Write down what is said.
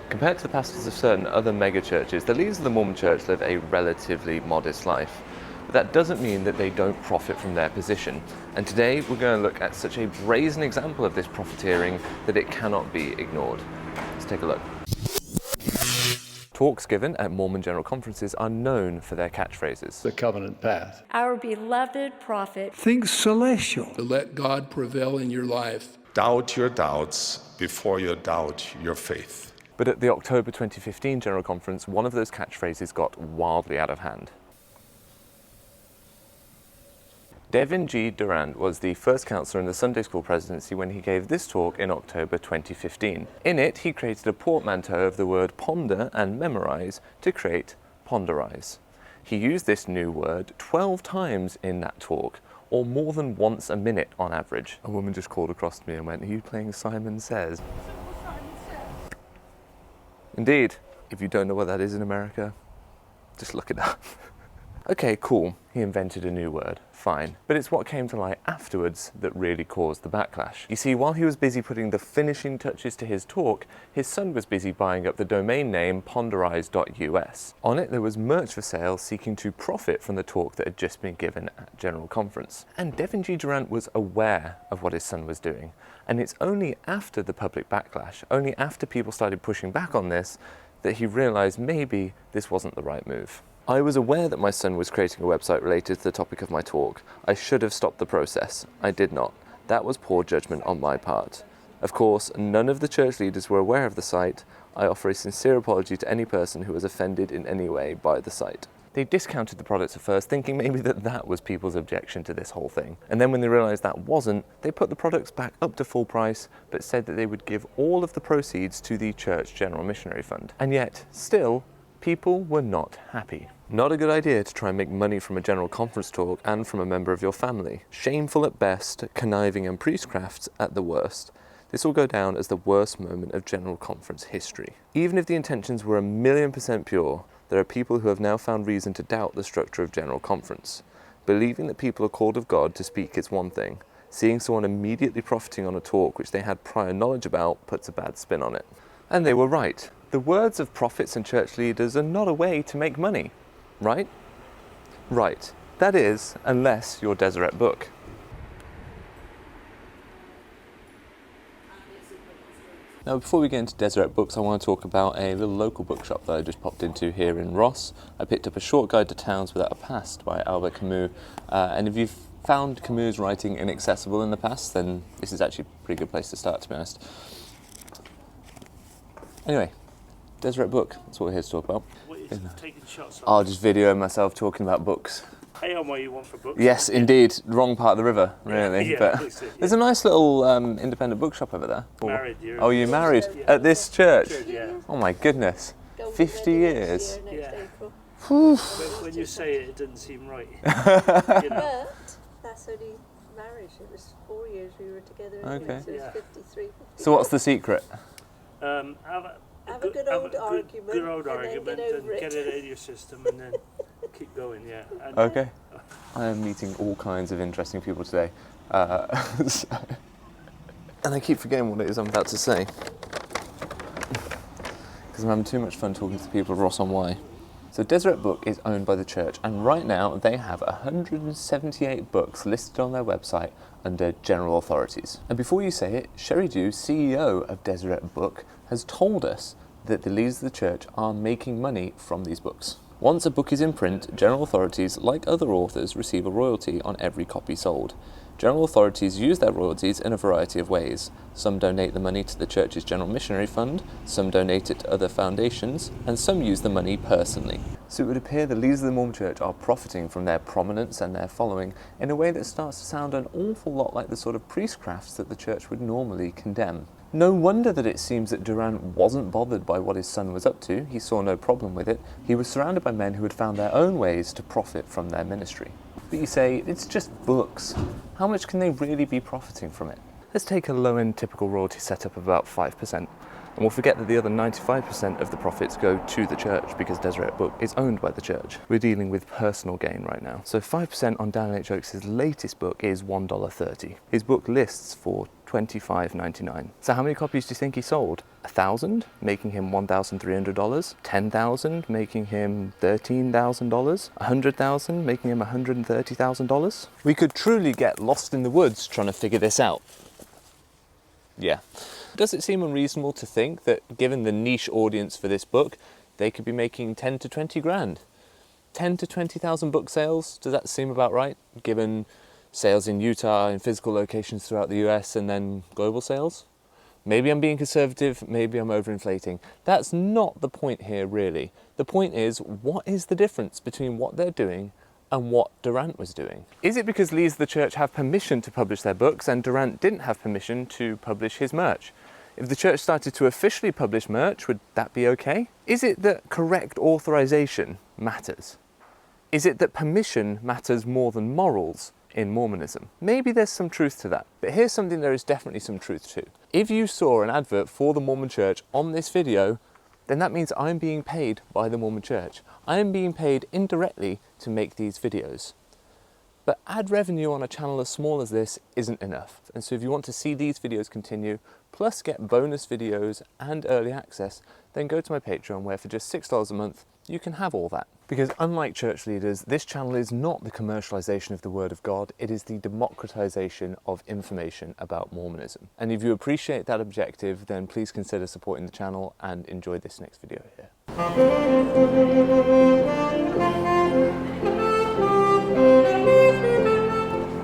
Compared to the pastors of certain other mega-churches, the leaders of the Mormon Church live a relatively modest life. But that doesn't mean that they don't profit from their position. And today we're going to look at such a brazen example of this profiteering that it cannot be ignored. Let's take a look. Talks given at Mormon general conferences are known for their catchphrases. The covenant path. Our beloved prophet. Think celestial. Let God prevail in your life. Doubt your doubts before you doubt your faith. But at the October 2015 General Conference, one of those catchphrases got wildly out of hand. Devin G. Durrant was the first counselor in the Sunday School presidency when he gave this talk in October 2015. In it, he created a portmanteau of the word ponder and memorize to create ponderize. He used this new word 12 times in that talk, or more than once a minute on average. A woman just called across to me and went, "Are you playing Simon Says?" Indeed. If you don't know what that is in America, just look it up. Okay, cool. He invented a new word. Fine. But it's what came to light afterwards that really caused the backlash. You see, while he was busy putting the finishing touches to his talk, his son was busy buying up the domain name ponderize.us. On it, there was merch for sale seeking to profit from the talk that had just been given at General Conference. And Devin G. Durrant was aware of what his son was doing. And it's only after the public backlash, only after people started pushing back on this, that he realized maybe this wasn't the right move. I was aware that my son was creating a website related to the topic of my talk. I should have stopped the process. I did not. That was poor judgment on my part. Of course, none of the church leaders were aware of the site. I offer a sincere apology to any person who was offended in any way by the site. They discounted the products at first, thinking maybe that was people's objection to this whole thing. And then when they realized that wasn't, they put the products back up to full price, but said that they would give all of the proceeds to the Church General Missionary Fund. And yet, still, people were not happy. Not a good idea to try and make money from a general conference talk and from a member of your family. Shameful at best, conniving and priestcraft at the worst. This will go down as the worst moment of general conference history. Even if the intentions were 1,000,000% pure, there are people who have now found reason to doubt the structure of general conference. Believing that people are called of God to speak is one thing. Seeing someone immediately profiting on a talk which they had prior knowledge about puts a bad spin on it. And they were right. The words of prophets and church leaders are not a way to make money. Right? Right. That is, unless you're Deseret Book. Now, before we get into Deseret Books, I want to talk about a little local bookshop that I just popped into here in Ross. I picked up A Short Guide to Towns Without a Past by Albert Camus. And if you've found Camus' writing inaccessible in the past, then this is actually a pretty good place to start, to be honest. Anyway, Deseret Book, that's what we're here to talk about. What is taking shots I'll just video myself talking about books. Hey, on what you want for books? Yes, indeed. Wrong part of the river, really. Yeah, but there's a nice little independent bookshop over there. Married, oh, you married? Yeah. At this church? Yeah. Oh my goodness. 50 years. Yeah. Whew. When you say it, it doesn't seem right. You know? But that's only marriage. It was 4 years we were together. Okay. So it was 53, 54. So what's the secret? Have a good old argument. Good old and argument then and get it out of your system and then keep going, yeah. And Okay. I am meeting all kinds of interesting people today. And I keep forgetting what it is I'm about to say. Because I'm having too much fun talking to people of Ross on Wye. So Deseret Book is owned by the church, and right now they have 178 books listed on their website under general authorities. And before you say it, Sherry Dew, CEO of Deseret Book, has told us that the leaders of the church are making money from these books. Once a book is in print, general authorities, like other authors, receive a royalty on every copy sold. General authorities use their royalties in a variety of ways. Some donate the money to the church's General Missionary Fund, some donate it to other foundations, and some use the money personally. So it would appear the leaders of the Mormon Church are profiting from their prominence and their following in a way that starts to sound an awful lot like the sort of priestcrafts that the church would normally condemn. No wonder that it seems that Durrant wasn't bothered by what his son was up to. He saw no problem with it. He was surrounded by men who had found their own ways to profit from their ministry. But you say, it's just books. How much can they really be profiting from it? Let's take a low-end typical royalty setup of about 5%. And we'll forget that the other 95% of the profits go to the church because Deseret Book is owned by the church. We're dealing with personal gain right now. So 5% on Dan H. Oakes' latest book is $1.30. His book lists for $25.99. So how many copies do you think he sold? 1,000, making him $1,300. 10,000, making him $13,000. 100,000, making him $130,000. We could truly get lost in the woods trying to figure this out. Yeah. Does it seem unreasonable to think that given the niche audience for this book, they could be making 10 to 20 grand? 10 to 20,000 book sales? Does that seem about right, given sales in Utah, in physical locations throughout the US, and then global sales? Maybe I'm being conservative, maybe I'm overinflating. That's not the point here, really. The point is, what is the difference between what they're doing and what Durrant was doing? Is it because Leaders of the Church have permission to publish their books and Durrant didn't have permission to publish his merch? If the church started to officially publish merch, would that be okay? Is it that correct authorization matters? Is it that permission matters more than morals in Mormonism? Maybe there's some truth to that, but here's something there is definitely some truth to. If you saw an advert for the Mormon Church on this video, then that means I'm being paid by the Mormon Church. I am being paid indirectly to make these videos. But ad revenue on a channel as small as this isn't enough. And so if you want to see these videos continue, plus get bonus videos and early access, then go to my Patreon, where for just $6 a month, you can have all that. Because unlike church leaders, this channel is not the commercialization of the Word of God, it is the democratization of information about Mormonism. And if you appreciate that objective, then please consider supporting the channel and enjoy this next video here.